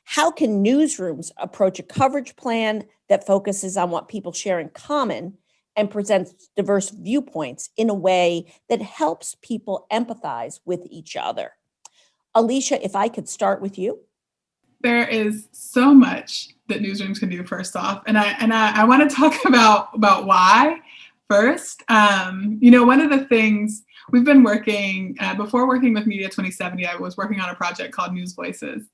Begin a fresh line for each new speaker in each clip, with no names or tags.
How can newsrooms approach a coverage plan that focuses on what people share in common and presents diverse viewpoints in a way that helps people empathize with each other? Alicia, if I could start with you.
There is so much that newsrooms can do, first off, and I want to talk about why first. One of the things we've been working before working with Media 2070, I was working on a project called News Voices,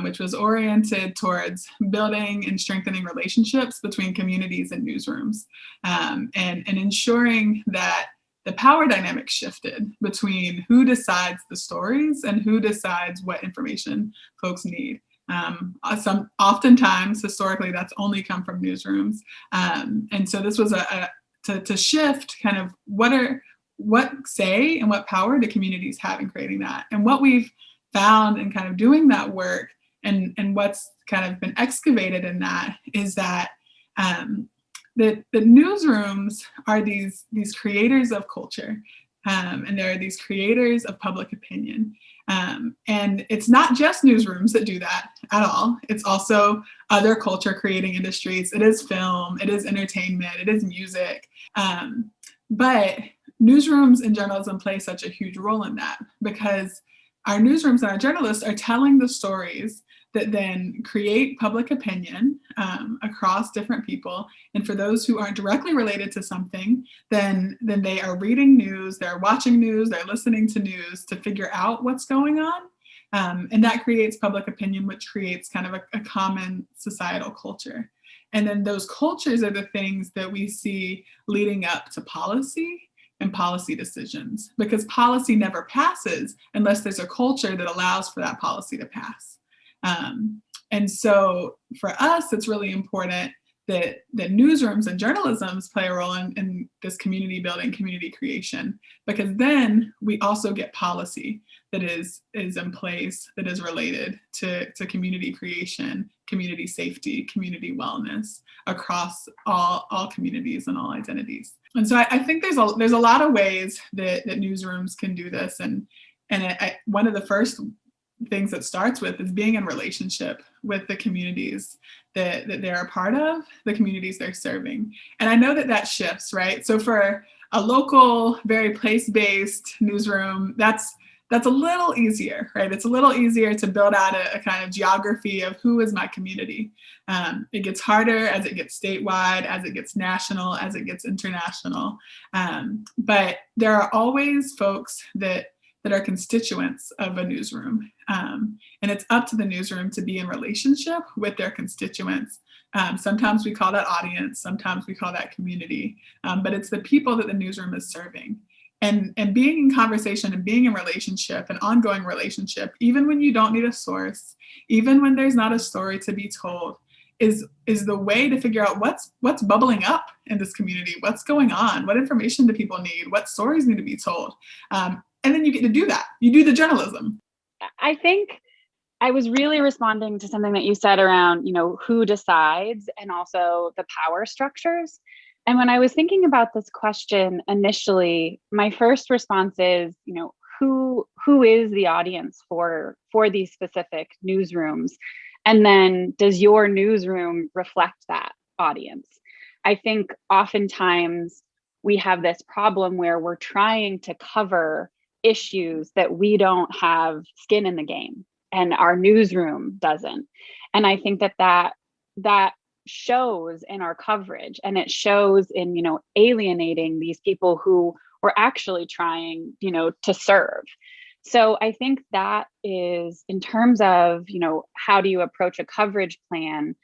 which was oriented towards building and strengthening relationships between communities and newsrooms, and ensuring that the power dynamic shifted between who decides the stories and who decides what information folks need. Oftentimes, historically, that's only come from newsrooms. And so this was to shift kind of what say and what power do communities have in creating that. And what we've found in kind of doing that work and what's kind of been excavated in that is that the newsrooms are these creators of culture, and there are these creators of public opinion. And it's not just newsrooms that do that at all. It's also other culture creating industries. It is film, it is entertainment, it is music. But newsrooms and journalism play such a huge role in that, because our newsrooms and our journalists are telling the stories that then create public opinion across different people. And for those who aren't directly related to something, then they are reading news, they're watching news, they're listening to news to figure out what's going on. And that creates public opinion, which creates kind of a common societal culture. And then those cultures are the things that we see leading up to policy and policy decisions, because policy never passes unless there's a culture that allows for that policy to pass. And so for us, it's really important that newsrooms and journalisms play a role in this community building, community creation, because then we also get policy that is in place, that is related to community creation, community safety, community wellness across all communities and all identities. And so I think there's a lot of ways that newsrooms can do this. And one of the first things that starts with is being in relationship with the communities that they're a part of, the communities they're serving. And I know that shifts, right? So for a local, very place-based newsroom, that's a little easier, right? It's a little easier to build out a kind of geography of who is my community. It gets harder as it gets statewide, as it gets national, as it gets international. But there are always folks that are constituents of a newsroom. And it's up to the newsroom to be in relationship with their constituents. Sometimes we call that audience, sometimes we call that community, but it's the people that the newsroom is serving. And being in conversation and being in relationship, an ongoing relationship, even when you don't need a source, even when there's not a story to be told, is the way to figure out what's bubbling up in this community, what's going on, what information do people need, what stories need to be told. And then you get to do that. You do the journalism.
I think I was really responding to something that you said around, who decides and also the power structures. And when I was thinking about this question initially, my first response is, who is the audience for these specific newsrooms? And then does your newsroom reflect that audience? I think oftentimes we have this problem where we're trying to cover issues that we don't have skin in the game and our newsroom doesn't. And I think that shows in our coverage, and it shows in, alienating these people who we're actually trying, to serve. So I think that is, in terms of, how do you approach a coverage plan?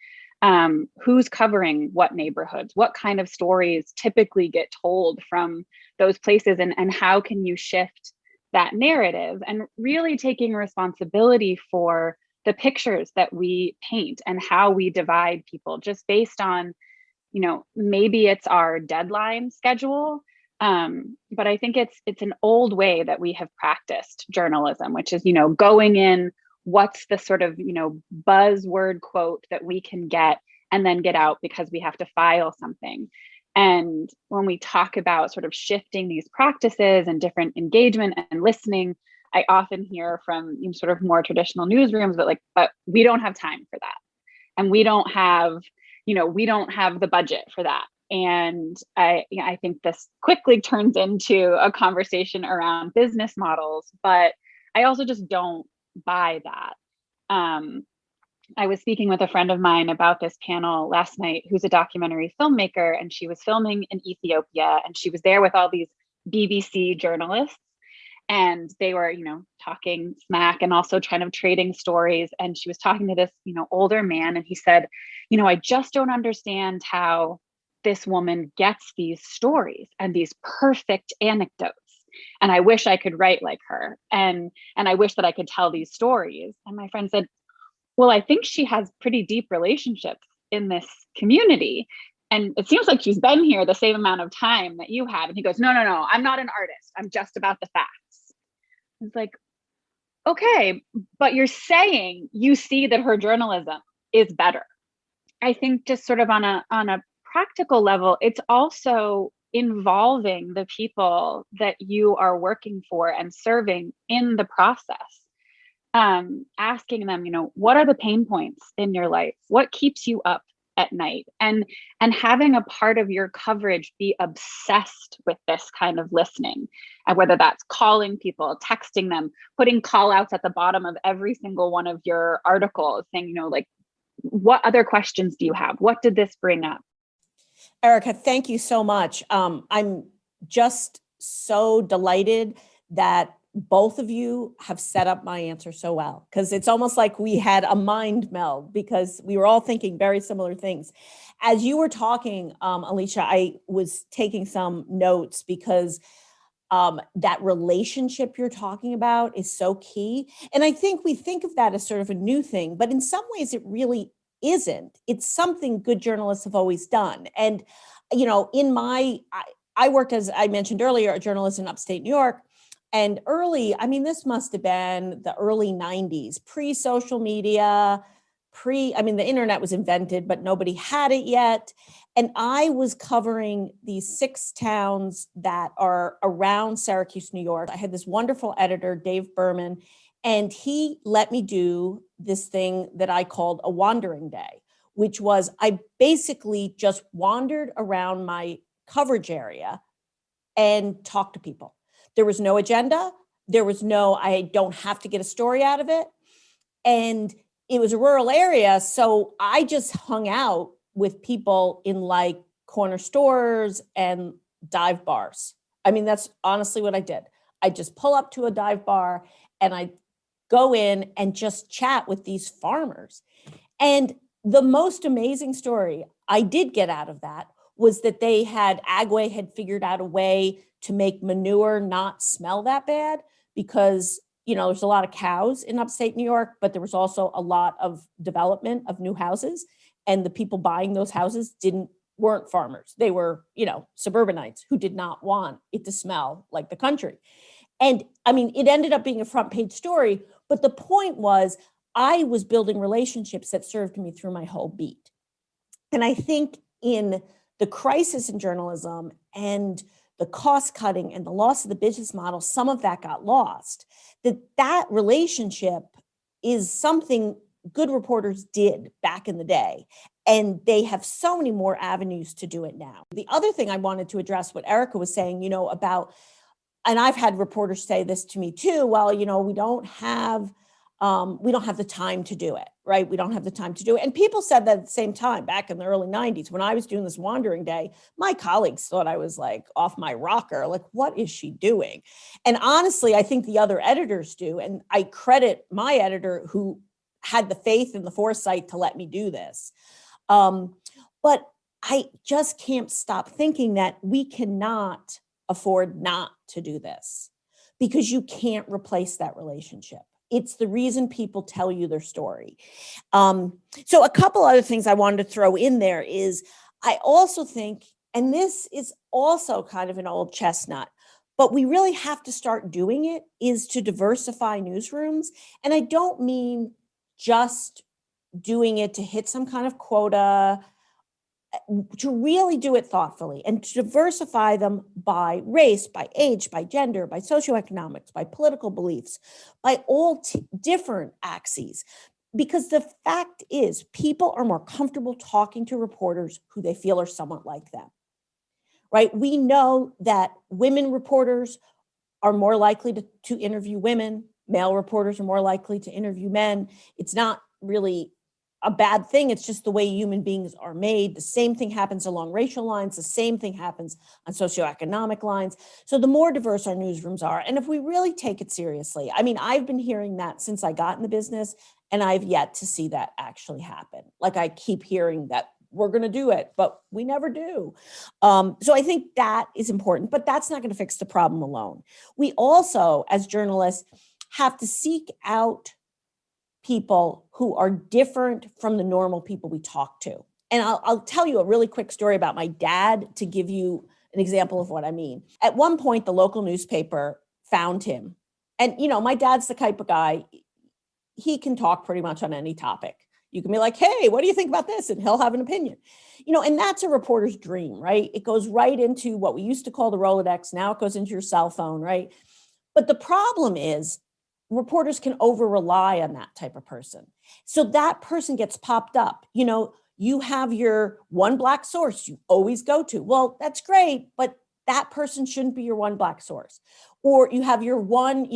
Who's covering what neighborhoods? What kind of stories typically get told from those places? And how can you shift that narrative, and really taking responsibility for the pictures that we paint and how we divide people just based on, maybe it's our deadline schedule. But I think it's an old way that we have practiced journalism, which is, going in, what's the sort of, buzzword quote that we can get and then get out because we have to file something. And when we talk about sort of shifting these practices and different engagement and listening, I often hear from sort of more traditional newsrooms, but we don't have time for that. And we don't have the budget for that. And I think this quickly turns into a conversation around business models, but I also just don't buy that. I was speaking with a friend of mine about this panel last night, who's a documentary filmmaker, and she was filming in Ethiopia, and she was there with all these BBC journalists, and they were, talking smack and also kind of trading stories. And she was talking to this, older man, and he said, I just don't understand how this woman gets these stories and these perfect anecdotes. And I wish I could write like her. And I wish that I could tell these stories. And my friend said, well, I think she has pretty deep relationships in this community. And it seems like she's been here the same amount of time that you have. And he goes, no, I'm not an artist. I'm just about the facts. It's like, okay, but you're saying you see that her journalism is better. I think just sort of on a practical level, it's also involving the people that you are working for and serving in the process. Asking them, what are the pain points in your life? What keeps you up at night? And having a part of your coverage be obsessed with this kind of listening, and whether that's calling people, texting them, putting call outs at the bottom of every single one of your articles, saying, what other questions do you have? What did this bring up?
Erica, thank you so much. I'm just so delighted that both of you have set up my answer so well, because it's almost like we had a mind meld, because we were all thinking very similar things. As you were talking, Alicia, I was taking some notes, because that relationship you're talking about is so key. And I think we think of that as sort of a new thing, but in some ways it really isn't. It's something good journalists have always done. And, I worked, as I mentioned earlier, a journalist in upstate New York. And this must have been the early 90s, pre-social media, the internet was invented, but nobody had it yet. And I was covering these 6 towns that are around Syracuse, New York. I had this wonderful editor, Dave Berman, and he let me do this thing that I called a wandering day, which was I basically just wandered around my coverage area and talked to people. There was no agenda. I don't have to get a story out of it. And it was a rural area. So I just hung out with people in like corner stores and dive bars. That's honestly what I did. I just pull up to a dive bar and I go in and just chat with these farmers. And the most amazing story I did get out of that was that Agway had figured out a way to make manure not smell that bad, because, there's a lot of cows in upstate New York, but there was also a lot of development of new houses, and the people buying those houses weren't farmers. They were, suburbanites who did not want it to smell like the country. And it ended up being a front page story, but the point was I was building relationships that served me through my whole beat. And I think in the crisis in journalism and the cost cutting and the loss of the business model, some of that got lost. That relationship is something good reporters did back in the day. And they have so many more avenues to do it now. The other thing I wanted to address, what Erica was saying, about, and I've had reporters say this to me too, well, we don't have the time to do it, right? We don't have the time to do it. And people said that at the same time, back in the early 90s, when I was doing this wandering day, my colleagues thought I was like off my rocker, like, what is she doing? And honestly, I think the other editors do. And I credit my editor who had the faith and the foresight to let me do this. But I just can't stop thinking that we cannot afford not to do this, because you can't replace that relationship. It's the reason people tell you their story. So a couple other things I wanted to throw in there is, I also think, and this is also kind of an old chestnut, but we really have to start doing it, is to diversify newsrooms. And I don't mean just doing it to hit some kind of quota. to really do it thoughtfully and to diversify them by race, by age, by gender, by socioeconomics, by political beliefs, by all different axes. Because the fact is, people are more comfortable talking to reporters who they feel are somewhat like them, right? We know that women reporters are more likely to interview women. Male reporters are more likely to interview men. It's not really a bad thing. It's just the way human beings are made. The same thing happens along racial lines. The same thing happens on socioeconomic lines. So the more diverse our newsrooms are, and if we really take it seriously, I mean, I've been hearing that since I got in the business, and I've yet to see that actually happen. Like, I keep hearing that we're going to do it, but we never do. So I think that is important, but that's not going to fix the problem alone. We also, as journalists, have to seek out people who are different from the normal people we talk to. And I'll tell you a really quick story about my dad to give you an example of what I mean. At one point, the local newspaper found him. And, you know, my dad's the type of guy, he can talk pretty much on any topic. You can be like, hey, what do you think about this? And he'll have an opinion. You know, and that's a reporter's dream, right? It goes right into what we used to call the Rolodex. Now it goes into your cell phone, right? But the problem is, reporters can over rely on that type of person. So that person gets popped up. You know, you have your one black source you always go to. Well, that's great, but that person shouldn't be your one black source. Or you have your one,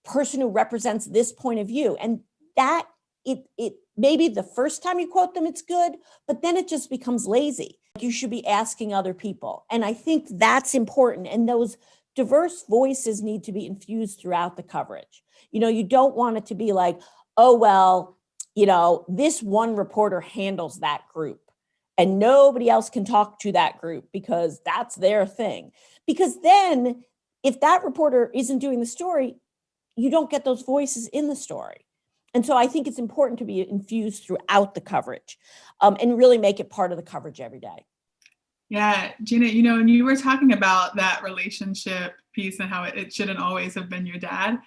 person who represents this point of view. And that it maybe the first time you quote them, it's good, but then it just becomes lazy. You should be asking other people. And I think that's important. And those diverse voices need to be infused throughout the coverage. You know, you don't want it to be like, oh, well, you know, this one reporter handles that group and nobody else can talk to that group because that's their thing. Because then if that reporter isn't doing the story, you don't get those voices in the story. And so I think it's important to be infused throughout the coverage and really make it part of the coverage every day.
Yeah, Gina, you know, and you were talking about that relationship piece and how it shouldn't always have been your dad.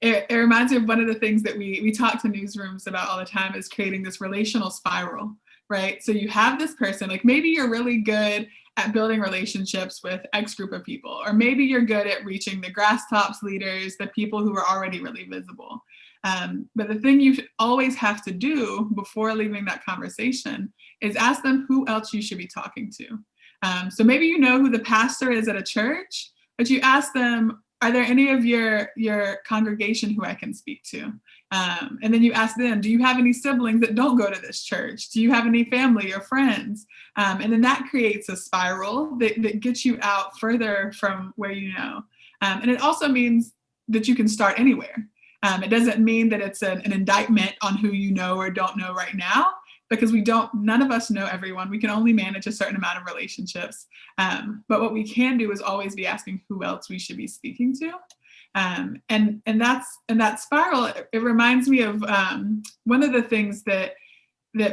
It reminds me of one of the things that we talk to newsrooms about all the time is creating this relational spiral, right? So you have this person, like maybe you're really good at building relationships with X group of people, or maybe you're good at reaching the grass tops leaders, the people who are already really visible. But the thing you always have to do before leaving that conversation is ask them who else you should be talking to. So maybe you know who the pastor is at a church, but you ask them, are there any of your congregation who I can speak to? And then you ask them, do you have any siblings that don't go to this church? Do you have any family or friends? And then that creates a spiral that gets you out further from where you know. And it also means that you can start anywhere. It doesn't mean that it's an indictment on who you know or don't know right now, because none of us know everyone. We can only manage a certain amount of relationships. But what we can do is always be asking who else we should be speaking to. And that spiral, it reminds me of one of the things that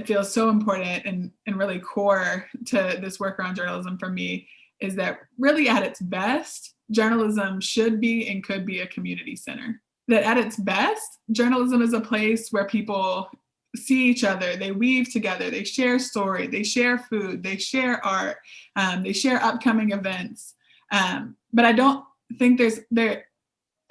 feels so important and really core to this work around journalism for me is that really at its best, journalism should be and could be a community center. That at its best, journalism is a place where people see each other, they weave together, they share story, they share food, they share art, they share upcoming events. But I don't think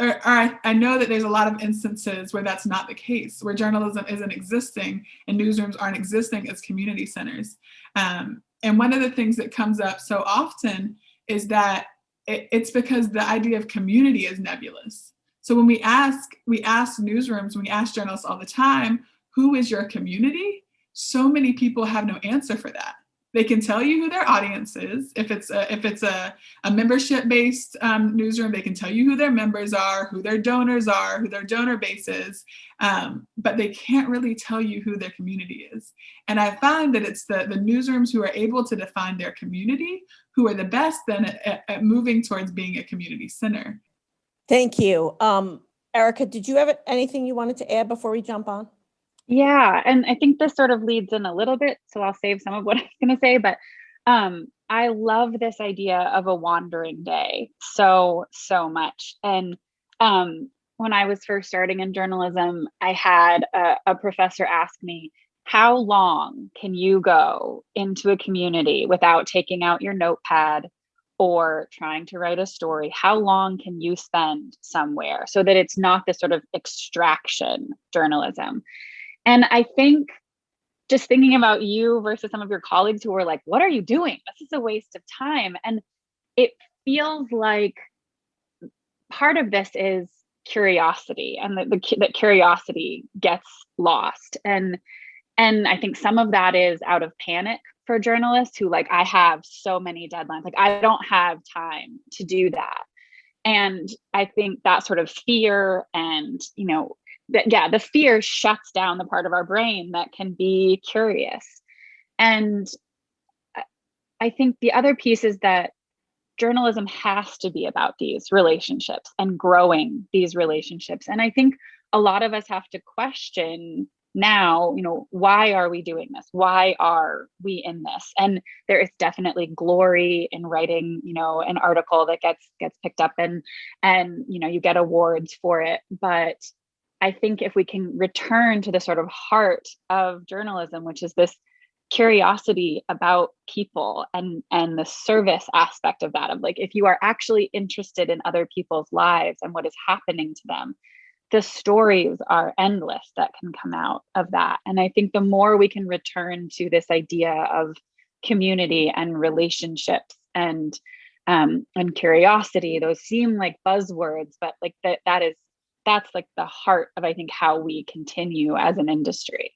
I know that there's a lot of instances where that's not the case, where journalism isn't existing and newsrooms aren't existing as community centers. And one of the things that comes up so often is that it's because the idea of community is nebulous. So when we ask newsrooms, when we ask journalists all the time, who is your community? So many people have no answer for that. They can tell you who their audience is. If it's a membership-based newsroom, they can tell you who their members are, who their donors are, who their donor base is, but they can't really tell you who their community is. And I find that it's the newsrooms who are able to define their community who are the best then at moving towards being a community center.
Thank you. Erica, did you have anything you wanted to add before we jump on?
Yeah, and I think this sort of leads in a little bit, so I'll save some of what I was going to say, but I love this idea of a wandering day so much. And when I was first starting in journalism, I had a professor ask me, how long can you go into a community without taking out your notepad or trying to write a story? How long can you spend somewhere so that it's not this sort of extraction journalism? And I think just thinking about you versus some of your colleagues who were like, what are you doing? This is a waste of time. And it feels like part of this is curiosity, and that curiosity gets lost. And I think some of that is out of panic for journalists who like, I have so many deadlines, like I don't have time to do that. And I think that sort of fear and, the fear shuts down the part of our brain that can be curious. And I think the other piece is that journalism has to be about these relationships and growing these relationships. And I think a lot of us have to question now, why are we doing this? Why are we in this? And there is definitely glory in writing, an article that gets picked up and you get awards for it. But I think if we can return to the sort of heart of journalism, which is this curiosity about people and the service aspect of that, of like, if you are actually interested in other people's lives and what is happening to them, the stories are endless that can come out of that. And I think the more we can return to this idea of community and relationships and curiosity, those seem like buzzwords, but like that's like the heart of, I think, how we continue as an industry.